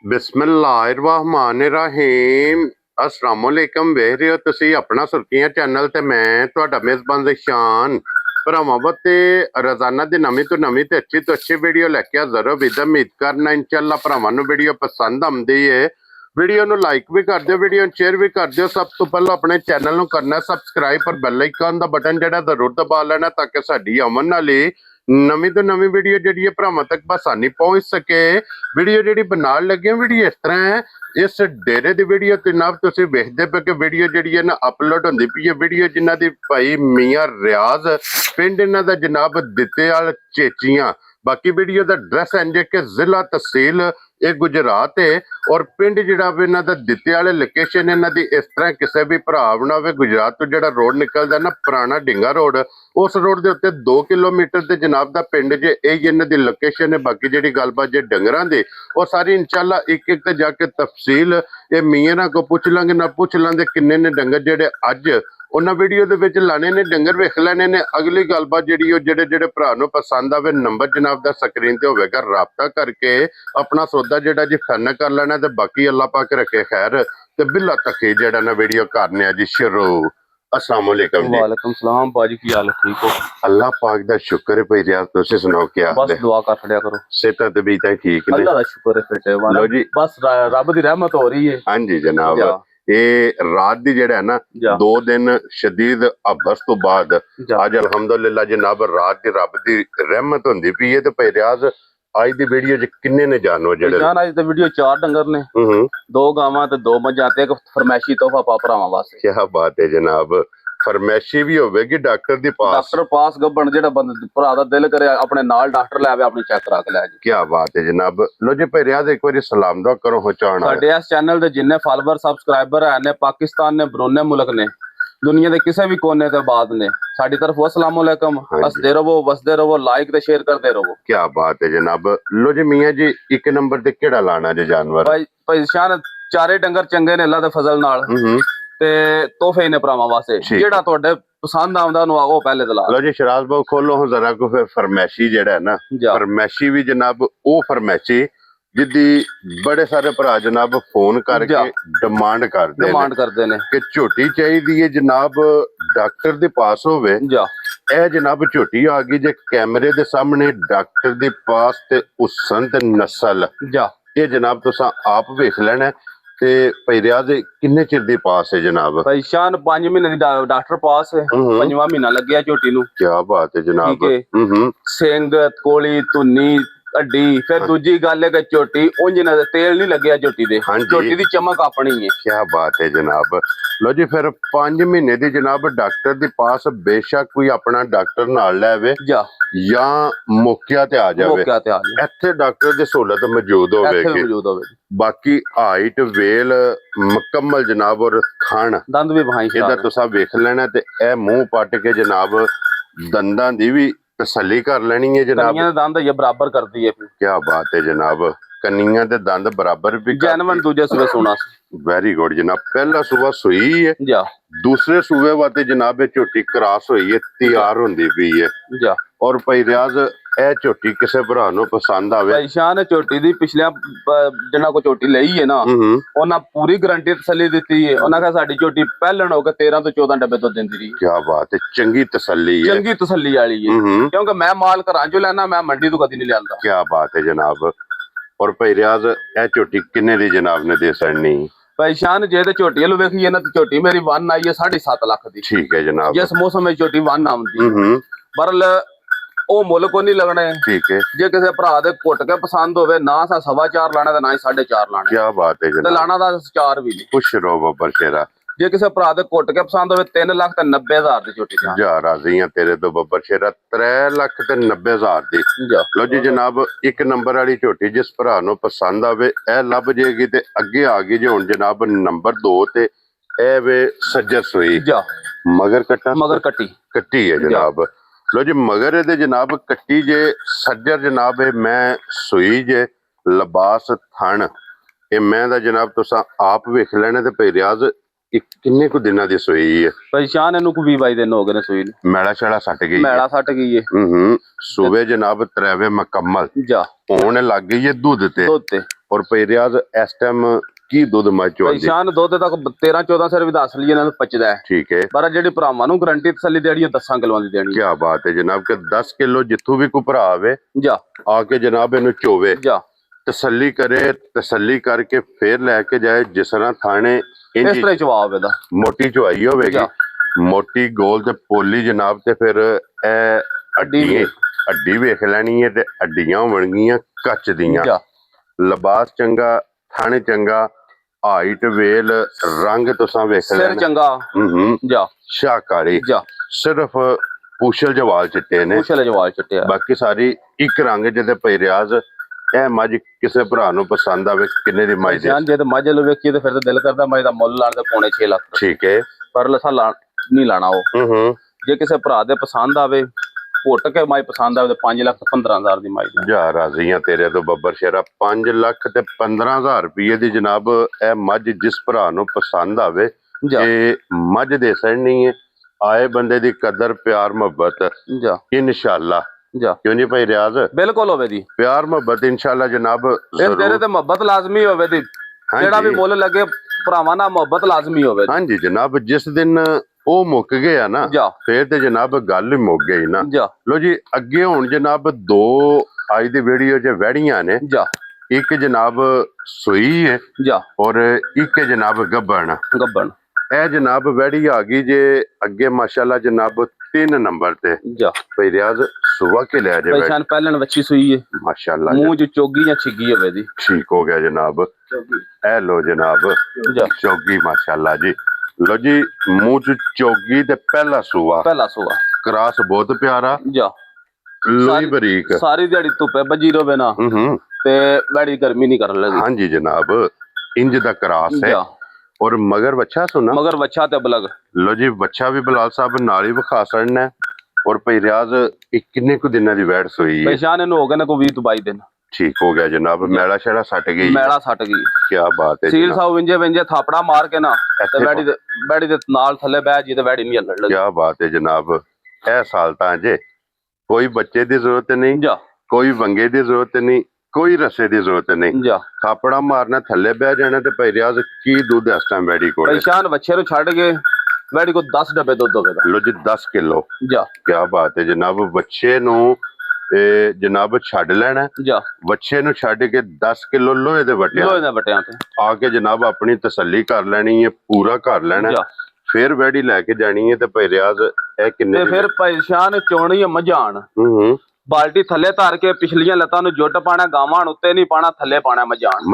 ਬਿਸਮਿल्लाहिर्रहमानिर्रहीम अस्सलामुअलैकुम ਵੇਖ ਰਹੇ ਹੋ ਤੁਸੀਂ ਆਪਣਾ ਸੁਰਖੀਆਂ ਚੈਨਲ ਤੇ ਮੈਂ ਤੁਹਾਡਾ ਮੇਜ਼ਬਾਨ ਜ਼ਸ਼ਾਨ ਭਰਾਵਾਂ ਤੇ ਰੋਜ਼ਾਨਾ ਦੀ ਨਵੀਂ ਤੋਂ ਨਵੀਂ ਤੇ ਅੱਛੀ ਤੋਂ ਅੱਛੀ ਵੀਡੀਓ ਲੈ ਕੇ ਹਾਜ਼ਰ ਹਾਂ। ਉਮੀਦ ਕਰਨਾ ਇਨਸ਼ਾਅੱਲਾ ਭਰਾਵਾਂ ਨੂੰ ਵੀਡੀਓ ਪਸੰਦ ਆਉਂਦੀ ਹੈ। ਵੀਡੀਓ ਨੂੰ ਲਾਈਕ ਵੀ ਕਰ ਦਿਓ, ਵੀਡੀਓ ਨੂੰ ਸ਼ੇਅਰ ਵੀ ਕਰ ਦਿਓ। ਸਭ ਤੋਂ ਪਹਿਲਾਂ ਆਪਣੇ ਚੈਨਲ ਨੂੰ ਕਰਨਾ ਸਬਸਕ੍ਰਾਈਬ ਪਰ ਬੈਲ ਆਈਕਨ ਦਾ ਬਟਨ ਜਿਹੜਾ ਜ਼ਰੂਰ ਦਬਾ ਲੈਣਾ ਤਾਂ ਕਿ ਸਾਡੀ ਆਉਣ ਵਾਲੀ ਨਵੀਂ ਤੋਂ ਨਵੀਂ ਵੀਡੀਓ ਜਿਹੜੀ ਹੈ ਭਰਾਵਾਂ ਤੱਕ ਆਸਾਨੀ ਪਹੁੰਚ ਸਕੇ। ਵੀਡੀਓ ਜਿਹੜੀ ਬਣਾਉਣ ਲੱਗੇ ਵੀਡੀਓ ਇਸ ਤਰ੍ਹਾਂ ਹੈ, ਇਸ ਡੇਰੇ ਦੀ ਵੀਡੀਓ ਤੇ ਜਨਾਬ ਤੁਸੀਂ ਵੇਖਦੇ ਪਏ ਕਿ ਵੀਡੀਓ ਜਿਹੜੀ ਹੈ ਨਾ ਅਪਲੋਡ ਹੁੰਦੀ ਪਈ ਹੈ। ਵੀਡੀਓ ਜਿਨ੍ਹਾਂ ਦੀ ਭਾਈ ਮੀਆਂ ਰਿਆਜ਼ ਪਿੰਡ ਇਹਨਾਂ ਦਾ ਜਨਾਬ ਦਿੱਤੇਵਾਲ ਚੇਚੀਆਂ। ਬਾਕੀ ਵੀਡੀਓ ਦਾ ਐਡਰੈਸ ਹੈ ਕਿ ਜ਼ਿਲ੍ਹਾ ਤਹਿਸੀਲ ਇਹ ਗੁਜਰਾਤ ਹੈ ਔਰ ਪਿੰਡ ਜਿਹੜਾ ਇਹਨਾਂ ਦਾ ਦਿੱਤੇਵਾਲ ਲੋਕੇਸ਼ਨ ਇਹਨਾਂ ਦੀ ਇਸ ਤਰ੍ਹਾਂ ਕਿਸੇ ਵੀ ਭਰਾ ਬਣਾਵੇ ਗੁਜਰਾਤ ਤੋਂ ਜਿਹੜਾ ਰੋਡ ਨਿਕਲਦਾ ਨਾ ਪੁਰਾਣਾ ਢਿੰਗਾ ਰੋਡ, ਉਸ ਰੋਡ ਦੇ ਉੱਤੇ 2 ਕਿਲੋਮੀਟਰ ਤੇ ਜਨਾਬ ਦਾ ਪਿੰਡ ਜੇ ਇਹ ਇਹਨਾਂ ਦੀ ਲੋਕੇਸ਼ਨ ਹੈ। ਬਾਕੀ ਜਿਹੜੀ ਗੱਲਬਾਤ ਜੇ ਡੰਗਰਾਂ ਦੀ ਉਹ ਸਾਰੀ ਇਨਸ਼ਾਅੱਲਾ ਇੱਕ ਇੱਕ ਤੇ ਜਾ ਕੇ ਤਫਸੀਲ ਇਹ ਮੀਆਂ ਕੋ ਪੁੱਛ ਲਾਂਗੇ ਨਾ ਪੁੱਛ ਲਾਂਗੇ ਕਿੰਨੇ ਨੇ ਡੰਗਰ ਜਿਹੜੇ ਅੱਜ ਉਹਨਾਂ ਵੀਡੀਓ ਦੇ ਵਿੱਚ ਲਾਣੇ ਨੇ, ਡੰਗਰ ਵੇਖ ਲੈਣੇ ਨੇ। ਅਗਲੀ ਗੱਲਬਾਤ ਜਿਹੜੀ ਉਹ ਜਿਹੜੇ ਭਰਾ ਨੂੰ ਪਸੰਦ ਆਵੇ ਨੰਬਰ ਜਨਾਬ ਦਾ ਸਕਰੀਨ ਤੇ ਹੋਵੇਗਾ, ਰਾਬਤਾ ਕਰਕੇ ਆਪਣਾ ਸੌਦਾ ਜਿਹੜਾ ਜੀ ਫਨ ਕਰ ਲੈਣਾ ਤੇ ਬਾਕੀ ਅੱਲਾਹ ਪਾਕ ਰੱਖੇ ਖੈਰ ਤੇ ਬਿੱਲਾ ਤੱਕ ਜਿਹੜਾ ਨਾ ਵੀਡੀਓ ਕਰਨੇ ਆ ਜੀ ਸ਼ੁਰੂ। अस्सलाम वालेकुम जी। वालेकुम सलाम बाजी, की हाल है? ठीक हो? अल्लाह पाक दा शुक्र है भाई रियाज, तुसी सुनाओ क्या हाल है? बस दुआ कर छड़िया करो, सेहत ते भी ठीक ने? अल्लाह दा शुक्र है फिट है लो जी, बस रब दी रहमत हो रही है। हां जी जनाब, ये रात दी जेड़ा है ना 2 दिन शदीद अबस तो बाद आज अल्हम्दुलिल्लाह जनाब रात दी रब दी रहमत हुंदी पई है ते भाई रियाज आज दी वीडियो च किन्ने ने जानवर जेड़े जान आज दी वीडियो 4 डंगर ने, 2 गावां ते 2 मझां ते एक फरमाइशी तोहफा पा भरावां वास्ते। क्या बात है जनाब, फरमाइशी भी होवेगी डॉक्टर दी पास? डॉक्टर पास गब्बन जेड़ा बंदा भरा दा दिल करे अपने नाल डॉक्टर ले आवे, अपनी चेक करा के ले जाए। क्या बात है जनाब। लो जी भाई रियाज एक बार सलाम दुआ करो हो चाहना साडे इस चैनल दे जिन्ने फॉलोअर सब्सक्राइबर है ने पाकिस्तान ने बरूने मुल्क ने दुनिया के किसी भी कोने ते बाद ने साडी तरफ अस्सलाम वालेकुम। हसदे रहो वसदे रहो, लाइक ते शेयर करते रहो। क्या बात है जनाब। लो जी मियां जी एक नंबर ते केड़ा लाना जे जानवर? भाई शान चारे डंगर चंगे ने अल्लाह दे फजल नाल ते तोहफे ने भरावां वास्ते जेड़ा तुहाडे पसंद आउंदा नु आओ पहले दला। लो जी शराज भाऊ खोलो हो जरा को फिर फरमाइशी जेड़ा है ना, फरमाइशी भी जनाब ओ फरमाइशी जिद्दी बड़े सारे भरा जनाब फोन करके डिमांड करते ने कि झोटी चाहिदी है जनाब डॉक्टर दे पास होवे। ए जनाब झोटी आ गई जे कैमरे दे सामने डॉक्टर दे पास ते उसन ते नस्ल ये जनाब तुसा आप वेख लेना ते भाई रियाज किन्ने चिर दी पास है जनाब? भाई शान 5 महीने दी डॉक्टर पास है, 5वां महीना लग गया झोटी नु। क्या बात है जनाब। सिंग कोली धुन्नी हड्डी फिर दूजी गल है कि झोटी उंज ना तेल नहीं लगे झोटी दे, झोटी दी चमक अपनी है। क्या बात है जनाब। लो जी फिर 5 महीने दी जनाब डॉक्टर दे पास बेशक कोई अपना डॉक्टर नाल ले आवे या मौके ते आ जावे, इत्थे डॉक्टर दी सहूलत मौजूद होवेगी। बाकी हाइट वेल मुकम्मल जनाब और खान दंद भी भाई इहदा तुसा वेख लेना ते ए मुंह पट के जनाब दंदां दी भी तसल्ली कर लेनी है जनाब। दंद ये बराबर करती है। क्या बात है जनाब, कनियां दे दंद बराबर भी जैनवन दूजे सूबे सोना। वेरी गुड जनाब। पहला सूबा सुई है, दूसरे सूबे वाते जनाब झोटी क्रॉस हुई है, तैयार होंदी पई है। और भाई रियाज ए झोटी किसे भरा नु पसंद आवे? भाई शान झोटी दी पिछले जिन्ना को झोटी लई है ना उन्हां पूरी गारंटी तसल्ली दित्ती है। उन्हां कहा साडी झोटी पहलन हो के 13 तो 14 डब्बे तो दिंदी रही। क्या बात है, चंगी तसल्ली है, चंगी तसल्ली वाली है क्योंकि मैं माल घरां चों लेना, मैं मंडी तो कदी नहीं लियांदा। क्या बात है जनाब। और भाई रियाज ए झोटी किन्ने दी जनाब ने दे सड़नी? भाई शान जे ते झोटी लो वेखिए ना तो झोटी मेरी 1 आई है 7.5 लाख दी। ठीक है जनाब। जिस मौसम में झोटी 1 आउंदी बरल ओ मुल को नहीं लगना है। ठीक है। जे किसी भरा दे घुट के पसंद होवे ना सा 4.25 लाना ते ना ही 4.5 लाना। क्या बात है जनाब। ते लाना दा 4 भी नहीं। खुश रहो बब्बर शेरा। जे किसी भरा दे घुट के पसंद होवे 3,90,000 दी झोटी दी। जा राजी हां तेरे तो बब्बर शेरा, 3,90,000 दी। लो जी जनाब एक नंबर वाली झोटी जिस भरा नु पसंद आवे ए लभ जेगी ते अगे आ गई जी हुण जनाब नंबर 2 ते ए वे सज्जर सुई मगर कट्टी है जनाब। लो जी मगर ए जनाब कट्टी जे सज्जर जनाब है मैं सुई जे लिबास थन ए मैं दा जनाब तुसा आप वेख लेने ते भाई रियाज किन्ने को दिना दी सुई है? भाई शान इनु को 20-22 दिन हो गए ने सुई ने। मैला छड़ा सट गई, मैला सट गई है। सुबह जनाब 3 मुकम्मल होने लग गई है दूध ते ਔਰ ਭਈ ਰਿਆਜ਼ ਇਸ ਟਾਈਮ ਕੀ ਦੁੱਧ ਮੱਝ ਚੋਂਦੀ? ਸ਼ਾਨ ਦੁੱਧ ਤੱਕ 13-14 ਸਿਰ ਵੀ ਦੱਸ ਲਈ ਇਹਨਾਂ ਨੂੰ ਪਚਦਾ ਹੈ। ਠੀਕ ਹੈ, ਪਰ ਜਿਹੜੀ ਭਰਾਵਾਂ ਨੂੰ ਗਰੰਟੀ ਤਸੱਲੀ ਦੇਣੀ ਹੈ 10 ਕਿਲੋਆਂ ਦੀ ਦੇਣੀ ਕੀ ਬਾਤ ਹੈ ਜਨਾਬ ਕਿ 10 ਕਿਲੋ ਜਿੱਥੋਂ ਵੀ ਕੋਈ ਭਰਾ ਆਵੇ ਜਾ ਆ ਕੇ ਜਨਾਬ ਇਹਨੂੰ ਚੋਵੇ, ਜਾ ਤਸੱਲੀ ਕਰੇ, ਤਸੱਲੀ ਕਰਕੇ ਫੇਰ ਲੈ ਕੇ ਜਾਏ। ਜਿਸ ਤਰ੍ਹਾਂ ਥਾਣੇ ਇਸ ਇੰਜ ਤਰ੍ਹਾਂ ਹੀ ਜਵਾਬ ਇਹਦਾ ਮੋਟੀ ਚੁਆਈ ਹੋਵੇਗੀ, ਜਾ ਮੋਟੀ ਗੋਲ ਤੇ ਪੋਲੀ ਜਨਾਬ, ਤੇ ਫਿਰ ਇਹ ਅੱਡੀ ਵੇਖ ਲੈਣੀ ਹੈ ਤੇ ਅੱਡੀਆਂ ਹੋਣਗੀਆਂ ਕੱਚ ਦੀਆਂ। ਜਾ ਲਿਬਾਸ ਚੰਗਾ, ਥਣ ਚੰਗਾ, ਹਾਈਟ ਵੇਲ ਰੰਗ ਤੁਸੀਂ ਵੇਖ ਸਿਰ ਲੈਣਾ। ਚੰਗਾ ਜਾ ਸ਼ਾਕਾਰੀ ਜਾ ਸਿਰਫ ਪੂਛਲ ਜਵਾਲ ਚਿੱਟੇ ਨੇ, ਪੁੱਛ ਲੈ ਜਵਾਬ ਚਿੱਟਿਆ ਬਾਕੀ ਸਾਰੀ ਇੱਕ ਰੰਗ ਜਿਹਦੇ ਪਈ ਰਿਆਜ਼। ਇਹ ਮੱਝ ਕਿਸੇ ਭਰਾ ਨੂੰ ਪਸੰਦ ਆਵੇ ਕਿੰਨੇ ਦੀ ਮੱਝ ਦੇ? ਜਾਨ ਜੇ ਤੇ ਮੱਝ ਨੂੰ ਵੇਖੀਏ ਤੇ ਫਿਰ ਤਾਂ ਦਿਲ ਕਰਦਾ ਮੱਝ ਦਾ ਮੁੱਲ ਲਾਣ ਦੇ 6.5 ਲੱਖ। ਠੀਕ ਹੈ। ਪਰ ਲਸਾ ਨਹੀਂ ਲਾਣਾ ਉਹ। ਜੇ ਕਿਸੇ ਭਰਾ ਦੇ ਪਸੰਦ ਆਵੇ, ਘੁੱਟ ਕੇ ਮੱਝ ਪਸੰਦ ਆਵੇ ਤੇ 5 ਲੱਖ 15,000 ਦੀ ਮੱਝ ਜਾ ਰਾਜ਼ੀਆਂ ਤੇਰੇ ਤੋਂ ਬੱਬਰ ਸ਼ੇਰਾ। 5 ਲੱਖ ਤੇ 15,000 ਰੁਪਏ ਦੀ ਜਨਾਬ ਇਹ ਮੱਝ ਜਿਸ ਭਰਾ ਨੂੰ ਪਸੰਦ ਆਵੇ ਜਾ ਇਹ ਮੱਝ ਦੇ ਸੜਨੀ ਹੈ। ਆਏ ਬੰਦੇ ਦੀ ਕਦਰ ਪਿਆਰ ਮੁਹੱਬਤ ਜਾ ਇਨਸ਼ਾਅੱਲਾ, ਜਾ ਕਿਉਂ ਨਹੀਂ ਭਾਈ ਰਿਆਜ਼? ਬਿਲਕੁਲ ਹੋਵੇ ਦੀ ਪਿਆਰ ਮੁਹੱਬਤ ਇਨਸ਼ਾਅੱਲਾ ਜਨਾਬ ਇਹ ਤੇਰੇ ਜ਼ਰੂਰ। ਤੇ ਮੁਹੱਬਤ ਲਾਜ਼ਮੀ ਹੋਵੇ ਦੀ, ਜਿਹੜਾ ਵੀ ਮੁੱਲ ਲੱਗੇ ਭਰਾਵਾਂ ਨਾਲ ਮੁਹੱਬਤ ਲਾਜ਼ਮੀ ਹੋਵੇ। ਹਾਂਜੀ ਜਨਾਬ, ਜਿਸ ਦਿਨ ਉਹ ਮੁੱਕ ਗਿਆ ਨਾ ਜਾ ਫੇਰ ਤੇ ਜਨਾਬ ਗੱਲ ਹੀ ਮੁੱਕ ਗਈ ਨਾ। ਜਾ ਲੋ ਜੀ ਅੱਗੇ ਹੁਣ ਜਨਾਬ ਦੋ ਅੱਜ ਦੀ ਵੀਡੀਓ 'ਚ ਵਹਿੜੀਆਂ ਨੇ, ਜਾ ਇੱਕ ਜਨਾਬ ਸੂਈ ਹੈ ਜਾ ਔਰ ਇੱਕ ਜਨਾਬ ਗੱਬਣ। ਗੱਬਣ ਇਹ ਜਨਾਬ ਵਹਿੜੀ ਆ ਗਈ ਜੇ ਅੱਗੇ ਮਾਸ਼ਾਅੱਲਾ ਜਨਾਬ 3 ਨੰਬਰ ਤੇ। ਜਾ ਭਈ ਰਿਆਜ਼ ਸੁਬਾ ਕੇ ਲਿਆ ਜੇ ਪਛਾਣ ਪਹਿਲਣ ਵੱਛੀ ਸੂਈ ਹੈ, ਮਾਸ਼ਾਅੱਲਾ ਮੂੰਹ ਚ ਚੋਗੀ ਜਾਂ ਛਿੱਗੀ ਹੋਵੇ ਦੀ। ਠੀਕ ਹੋ ਗਿਆ ਜਨਾਬ। ਇਹ ਲੋ ਜਨਾਬ ਜਾ ਚੌਗੀ ਮਾਸ਼ਾਅੱਲਾ ਜੀ। ਲੋ ਜੀ ਮੂੰਹ ਚ ਚੌਗੀ ਤੇ ਪਹਿਲਾ ਸੂਆ, ਪਹਿਲਾ ਸੂਆ ਕਰਾਸ ਬਹੁਤ ਪਿਆਰਾ, ਜਾ ਲੋਈ ਬਰੀਕ। ਸਾਰੀ ਦਿਹਾੜੀ ਧੁੱਪੇ ਬੱਜੀ ਰਵੇ ਨਾ ਤੇ ਬੜੀ ਗਰਮੀ ਨਹੀਂ ਕਰਨ ਲੱਗੀ। ਹਾਂਜੀ ਜਨਾਬ ਇੰਜ ਦਾ ਕਰਾਸ ਹੈ ਜਾ ਔਰ ਮਗਰ ਬੱਚਾ ਸੁਣਾ। ਮਗਰ ਬੱਚਾ ਤੇ ਬਲਗ। ਲੋ ਜੀ ਬੱਚਾ ਵੀ ਬਲਾਲ ਸਾਹਿਬ ਨਾਲ ਹੀ ਵਿਖਾ ਸੜਨਾ। ਔਰ ਭਈ ਰਿਆਜ਼ ਇਹ ਕਿੰਨੇ ਕੁ ਦਿਨਾਂ ਦੀ ਵੈੜ ਸੋਈ ਹੈ? ਪਛਾਣ ਇਹਨੂੰ ਹੋ ਗਏ ਨੇ ਕੋਈ 20 22 ਦਿਨ। ਠੀਕ ਹੋ ਗਿਆ ਜਨਾਬ। ਮੈਲਾ ਸ਼ੈਲਾ ਸੱਟ ਗਈ, ਮੈਲਾ ਸੱਟ ਗਈ। ਕੀ ਬਾਤ ਹੈ ਸੀਲ ਜਨਾਬ। ਸਾਹ ਵਿੰਜੇ ਥਾਪੜਾ ਮਾਰ ਕੇ ਨਾ ਤੇ ਬੈੜੀ ਦੇ ਨਾਲ ਥੱਲੇ ਬਹਿ ਜੀ ਤੇ ਬੈੜੀ ਨਹੀਂ ਹੱਲਣ ਲੱਗੀ। ਕੀ ਬਾਤ ਹੈ ਜਨਾਬ। ਇਹ ਸਾਲ ਤਾਂ ਜੇ ਕੋਈ ਬੱਚੇ ਦੀ ਜ਼ਰੂਰਤ ਨਹੀਂ, ਜਾ ਕੋਈ ਵੰਗੇ ਦੀ ਜ਼ਰੂਰਤ ਨਹੀਂ, ਕੋਈ ਰਸੇ ਦੀ ਜ਼ਰੂਰਤ ਨਹੀਂ। ਜਾ ਥਾਪੜਾ ਮਾਰਨਾ, ਥੱਲੇ ਬਹਿ ਜਾਣਾ ਤੇ ਭਈ ਰਿਆਜ਼ ਕੀ ਦੁੱਧ ਇਸ ਟਾਈਮ ਵੈੜੀ ਕੋਲ? ਪਛਾਣ ਬੱਚੇ ਨੂੰ ਛੱਡ ਕੇ ਬੈੜੀ ਕੋ 10 ਡੱਬੇ ਦੁੱਧ ਹੋਵੇਗਾ। ਲੋ ਜੀ 10 ਕਿਲੋ। ਜਾ ਕੀ ਬਾਤ ਹੈ ਜਨਾਬ। ਬੱਚੇ ਨੂੰ ਇਹ ਜਨਾਬ ਛੱਡ ਲੈਣਾ, ਜਾ ਬੱਚੇ ਨੂੰ ਛੱਡ ਕੇ 10 ਕਿਲੋ ਲੋਹੇ ਦੇ ਵਟਿਆਂ ਲੋਹੇ ਦੇ ਵਟਿਆਂ ਤੇ ਆ ਕੇ ਜਨਾਬ ਆਪਣੀ ਤਸੱਲੀ ਕਰ ਲੈਣੀ ਹੈ, ਪੂਰਾ ਕਰ ਲੈਣਾ, ਜਾ ਫਿਰ ਵੈੜੀ ਲੈ ਕੇ ਜਾਣੀ ਹੈ। ਤੇ ਭਈ ਰਿਆਜ਼ ਇਹ ਕਿੰਨੇ ਤੇ ਫਿਰ ਪਛਾਣ ਚੋਣੀ ਹੈ ਮਝਾਣ। ਬਾਲਟੀ ਥੱਲੇ ਧਰ ਕੇ ਪਿਛਲੀਆਂ ਲੱਤਾਂ ਨੂੰ ਜੁੱਟ ਪਾਣਾ, ਗਾਵਾਂ ਉੱਤੇ ਨਹੀਂ ਪਾਣਾ, ਥੱਲੇ ਪਾਣਾ ਮਝਾਣ।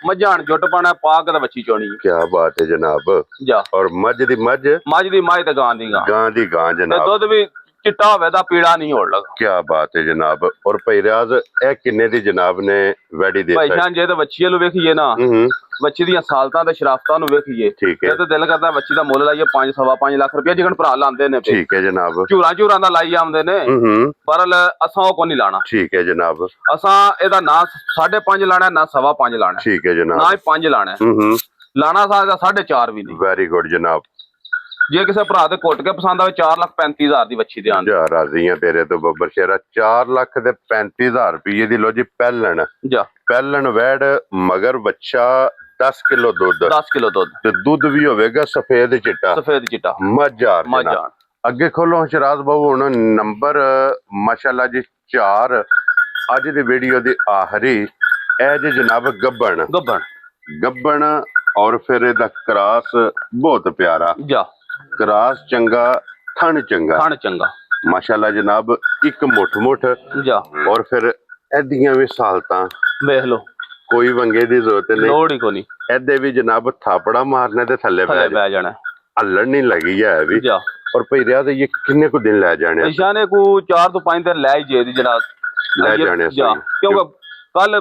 ਮਝਾਣ ਜੁੱਟ ਪਾਣਾ, ਪਾ ਕੇ ਤੇ ਵੱਛੀ ਚੋਣੀ ਹੈ। ਕੀ ਬਾਤ ਹੈ ਜਨਾਬ। ਜਾ ਔਰ ਮੱਝ ਦੀ ਮੱਝ, ਮੱਝ ਦੀ ਮੱਝ ਤੇ ਗਾਂ ਦੀ ਗਾਂ। ਗਾਂ ਦੀ ਗਾਂ ਤੇ ਜਨਾਬ। ਦੁੱਧ ਵੀ ਚਿੱਟਾ ਹੋਵੇ ਦਾ ਪੀੜਾ ਨਹੀਂ ਹੋਣ ਲੱਗਾ। ਕੀ ਬਾਤ ਹੈ ਜਨਾਬ। ਔਰ ਭਈ ਰਿਆਜ਼ ਇਹ ਕਿੰਨੇ ਦੀ ਜਨਾਬ ਨੇ ਵੈੜੀ ਦੇ ਭਾਈ ਜਾਨ ਜੇ ਤੇ ਵੱਛੀ ਨੂੰ ਵੇਖੀਏ ਨਾ, ਵੱਛੀ ਦੀਆਂ ਸਾਲਤਾਂ ਤੇ ਸ਼ਰਾਫਤਾਂ ਨੂੰ ਵੇਖੀਏ ਠੀਕ ਹੈ। ਤੇ ਦਿਲ ਕਰਦਾ ਵੱਛੀ ਦਾ ਮੁੱਲ ਲਾਈਏ 5.5 ਲੱਖ ਰੁਪਏ ਜਿਗਣ ਭਰਾ ਲਾਉਂਦੇ ਨੇ। ਠੀਕ ਹੈ ਜਨਾਬ। ਝੂਰਾਂ ਦਾ ਲਾਈ ਆਉਂਦੇ ਨੇ, ਪਰ ਅਸਾਂ ਉਹ ਕੋ ਨਹੀਂ ਲਾਣਾ। ਠੀਕ ਹੈ ਜਨਾਬ। ਅਸਾਂ ਇਹਦਾ ਨਾ 5.5 ਲਾਣਾ, ਨਾ 5.25 ਲਾਣਾ, ਠੀਕ ਹੈ ਜਨਾਬ। ਨਾ ਹੀ 5 ਲਾਣਾ। ਲਾਣਾ ਸਾਡਾ 4.5 ਵੀ ਨਹੀਂ। ਵੈਰੀ ਗੁੱਡ ਜਨਾਬ। ਜੇ ਕਿਸੇ ਭਰਾ ਤੇ ਘੁੱਟ ਕੇ ਪਸੰਦ ਆਵੇ 4,35,000 ਦੀ ਵੱਛੀ ਦੇ ਆਂਦੇ। ਜਾ ਰਾਜ਼ੀ ਆ ਤੇਰੇ ਤੋਂ ਬੱਬਰ ਸ਼ੇਰਾ। 4,35,000 ਰੁਪਏ ਦੀ। ਲੋ ਜੀ ਪਹਿਲਣ, ਜਾ ਪਹਿਲਣ ਵੈੜ ਮਗਰ ਬੱਚਾ 10 ਕਿਲੋ ਦੁੱਧ। 10 ਕਿਲੋ ਦੁੱਧ ਤੇ ਦੁੱਧ ਵੀ ਹੋਵੇਗਾ ਸਫੇਦ ਚਿੱਟਾ, ਸਫੇਦ ਚਿੱਟਾ ਮੱਝਾਰ। ਮੱਝਾਰ। ਅੱਗੇ ਖੋਲੋ ਸ਼ਰਾਜ਼ ਬਾਬੂ ਹੁਣ ਨੰਬਰ ਮਾਸ਼ਾਅੱਲਾ ਜੀ 4 ਅੱਜ ਦੀ ਵੀਡੀਓ ਦੀ ਆਖਰੀ। ਇਹ ਜੀ ਜਨਾਬ ਗੱਬਣ। ਗੱਬਣ ਗੱਬਣ ਔਰ ਫਿਰ ਇਹਦਾ ਕਰਾਸ ਬਹੁਤ ਪਿਆਰਾ। ਜਾ ਕਰਾਸ ਚੰਗਾ, ਥਣ ਚੰਗਾ, ਥਣ ਚੰਗਾ ਮਾਸ਼ਾਅੱਲਾ ਜਨਾਬ। ਇੱਕ ਮੁੱਠ ਜਾ ਔਰ ਫਿਰ ਇਹਦੀਆਂ ਵੀ ਸਾਲਤਾਂ ਵੇਖ ਲੋ, ਕੋਈ ਵੰਗੇ ਦੀ ਜ਼ਰੂਰਤ ਨਹੀਂ, ਲੋੜ ਹੀ ਕੋਈ ਨਹੀਂ। ਇਹਦੇ ਵੀ ਜਨਾਬ ਥਾਪੜਾ ਮਾਰਨੇ ਤੇ ਥੱਲੇ ਬਹਿ ਜਾਣਾ। ਹੱਲਣ ਨਹੀਂ ਲੱਗੀ ਹੈ ਵੀ। ਜਾ ਔਰ ਭਈ ਰਿਆਜ਼ ਇਹ ਕਿੰਨੇ ਕੁ ਦਿਨ ਲੈ ਜਾਣੇ? ਨਿਸ਼ਾਨੇ ਕੋ 4 ਤੋਂ 5 ਦਿਨ ਲੈ ਹੀ ਜੇ ਦੀ ਜਨਾਬ ਲੈ ਜਾਣੇ ਜਾ, ਕਿਉਂਕਿ ਕੱਲ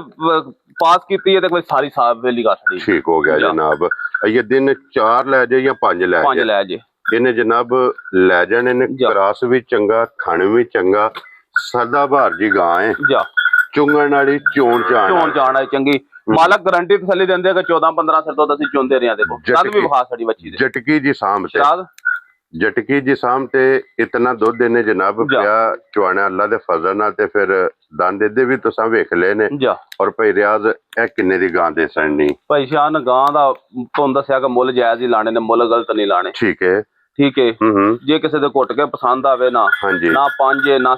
ਪਾਸ ਕੀਤੀ ਹੈ ਤੇ ਕੋਈ ਸਾਰੀ ਸਾਬ ਵੇਲੀ ਗਾਸੜੀ। ਠੀਕ ਹੋ ਗਿਆ ਜਨਾਬ। ਇਹ ਦਿਨ 4 ਲੈ ਜਾਏ ਜਾਂ 5 ਲੈ ਜਾਏ? 5 ਲੈ ਜੇ। ਇਹਨੇ ਜਨਾਬ ਲੈ ਜਾਣੇ ਨੇ। ਕਰਾਸ ਵੀ ਚੰਗਾ, ਥਣ ਵੀ ਚੰਗਾ, ਸਦਾ ਬਹਾਰ ਜੀ ਗਾਂ ਹੈ। ਜਾ ਚੁੰਗਣ ਵਾਲੀ, ਚੋਣ ਜਾਣਾ ਚੰਗੀ। ਮਾਲਕ ਗਾਰੰਟੀ ਤਸੱਲੀ ਦਿੰਦੇ ਕਿ 14-15 ਸਿਰ ਤੋਂ ਅਸੀਂ ਚੁੰਦੇ ਰਹੇ ਆ। ਦੇਖੋ ਤਦ ਵੀ ਵਿਖਾ ਸਾਡੀ ਬੱਚੀ ਦੇ ਜਟਕੀ ਜੀ ਸਾਂਭ ਤੇ ਜਟਕੀ ਜੀ ਸਾਹਮ ਤੇ ਇਤਨਾ ਦੁੱਧ ਇਹਨੇ ਜਨਾਬ ਜਾ। ਪਿਆ ਚਵਾਣਾ ਅੱਲਾ ਦੇ ਫਜ਼ਲ ਨਾਲ ਤੇ ਫਿਰ ਦੰਦ ਇਹਦੇ ਵੀ ਤੁਸੀਂ ਵੇਖ ਲਏ ਨੇ ਜਾ ਔਰ ਭਾਈ ਰਿਆਜ਼ ਇਹ ਕਿੰਨੇ ਦੀ ਗਾਂ ਦੇ ਸਣਨੀ ਭਾਈ ਸ਼ਾਨ ਗਾਂ ਦਾ ਤੁਹਾਨੂੰ ਦੱਸਿਆ ਕਿ ਮੁੱਲ ਜਾਇਜ਼ ਹੀ ਲਾਣੇ ਨੇ, ਮੁੱਲ ਗਲਤ ਨਹੀਂ ਲਾਣੇ। ਠੀਕ ਹੈ ਠੀਕ ਹੈ। ਹੂੰ ਜੇ ਕਿਸੇ ਦੇ ਘੁੱਟ ਕੇ ਪਸੰਦ ਆਵੇ ਨਾ ਹਾਂਜੀ ਨਾ 5 ਨਾ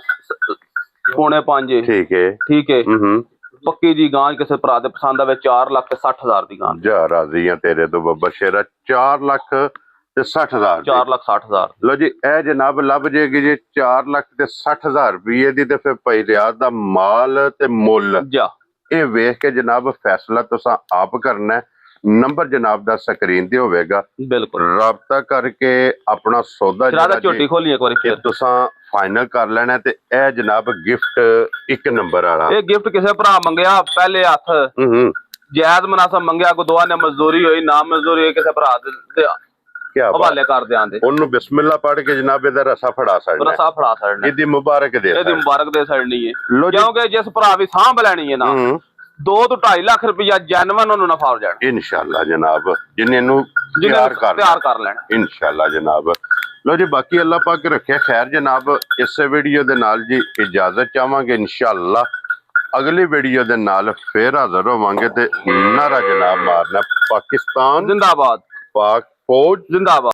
ਪੌਣੇ 5 ਠੀਕ ਹੈ ਠੀਕ ਹੈ। ਹੂੰ ਪੱਕੀ ਜੀ ਗਾਂ ਕਿਸੇ ਭਰਾ ਦੇ ਪਸੰਦ ਆਵੇ 4,60,000 ਦੀ ਗਾਂ, ਜਾ ਰਾਜ਼ੀ ਆ ਤੇਰੇ ਤੋਂ ਬੱਬਰ ਸ਼ੇਰਾ 4,60,000 ਦੀ। 4,60,000 ਲੋ ਜੀ ਇਹ ਜਨਾਬ ਲੱਭ ਜੇਗੀ ਜੀ 4,60,000 ਰੁਪਏ ਦੀ ਤੇ ਫਿਰ ਭਾਈ ਰਿਆਜ਼ ਦਾ ਮਾਲ ਤੇ ਮੁੱਲ ਜਾ। ਇਹ ਵੇਖ ਕੇ ਜਨਾਬ ਫੈਸਲਾ ਤੁਸੀਂ ਆਪ ਕਰਨਾ ਹੈ। ਨੰਬਰ ਜਨਾਬ ਦਾ ਸਕਰੀਨ ਤੇ ਹੋਵੇਗਾ, ਬਿਲਕੁਲ ਰਾਬਤਾ ਕਰਕੇ ਆਪਣਾ ਸੌਦਾ ਸ਼ਰਾਦਾ ਜਿਹੜਾ ਝੋਟੀ ਖੋਲੀ ਇੱਕ ਵਾਰੀ ਕਿ ਫਿਰ। ਤੁਸੀਂ ਫਾਈਨਲ ਕਰ ਲੈਣਾ ਤੇ ਇਹ ਜਨਾਬ ਗਿਫਟ 1 ਨੰਬਰ ਵਾਲਾ। ਇਹ ਗਿਫਟ ਕਿਸੇ ਭਰਾ ਮੰਗਿਆ ਪਹਿਲੇ ਹੱਥ ਹੂੰ ਜਾਇਜ਼ ਮਨਾਸਬ ਮੰਗਿਆ, ਕੋ ਦੁਆ ਨੇ ਮਜ਼ਦੂਰੀ ਹੋਈ ਨਾ ਮਜ਼ਦੂਰੀ ਹੋਈ ਕਿਸੇ ਭਰਾ ਦੇ ਕੀ ਬਾਤ, ਹਵਾਲੇ ਕਰ ਦਿਆਂਦੇ। ਉਹਨੂੰ ਬਿਸਮਿਲ੍ਲਾ ਪੜ੍ਹ ਕੇ ਜਨਾਬ ਇਹਦਾ ਰਸਾ ਫੜਾ ਸਕਦਾ ਰਸਾ ਫੜਾ ਛੱਡਣਾ, ਇਹਦੀ ਮੁਬਾਰਕ ਦੇ ਇਹਦੀ ਮੁਬਾਰਕ ਦੇ ਛੱਡਣੀ ਹੈ। ਲੋ ਜੀ ਕਿਉਂਕਿ ਜਿਸ ਭਰਾ ਵੀ ਸਾਂਭ ਲੈਣੀ ਹੈ ਨਾ 2 ਤੋਂ 2.5 ਲੱਖ ਰੁਪਇਆ ਜੈਨੂਅਨ ਉਹਨੂੰ ਨਫਾ ਹੋ ਜਾਣਾ ਇਨਸ਼ਾਅੱਲਾ ਜਨਾਬ, ਜਿੰਨੇ ਨੂੰ ਤਿਆਰ ਕਰ ਲੈਣਾ ਇਨਸ਼ਾਅੱਲਾ ਜਨਾਬ। ਲੋ ਜੀ ਬਾਕੀ ਅੱਲਾਹ ਪਾਕ ਰੱਖਿਆ ਖੈਰ ਜਨਾਬ। ਇਸੇ ਵੀਡੀਓ ਦੇ ਨਾਲ ਜੀ ਇਜਾਜ਼ਤ ਚਾਹਾਂਗੇ, ਇਨਸ਼ਾਅੱਲਾ ਅਗਲੀ ਵੀਡੀਓ ਦੇ ਨਾਲ ਫੇਰ ਹਾਜ਼ਰ ਹੋਵਾਂਗੇ ਤੇ ਨਾਰਾ ਜਨਾਬ ਮਾਰਨਾ ਪਾਕਿਸਤਾਨ ਜ਼ਿੰਦਾਬਾਦ, ਪਾਕ ਫੌਜ ਜ਼ਿੰਦਾਬਾਦ।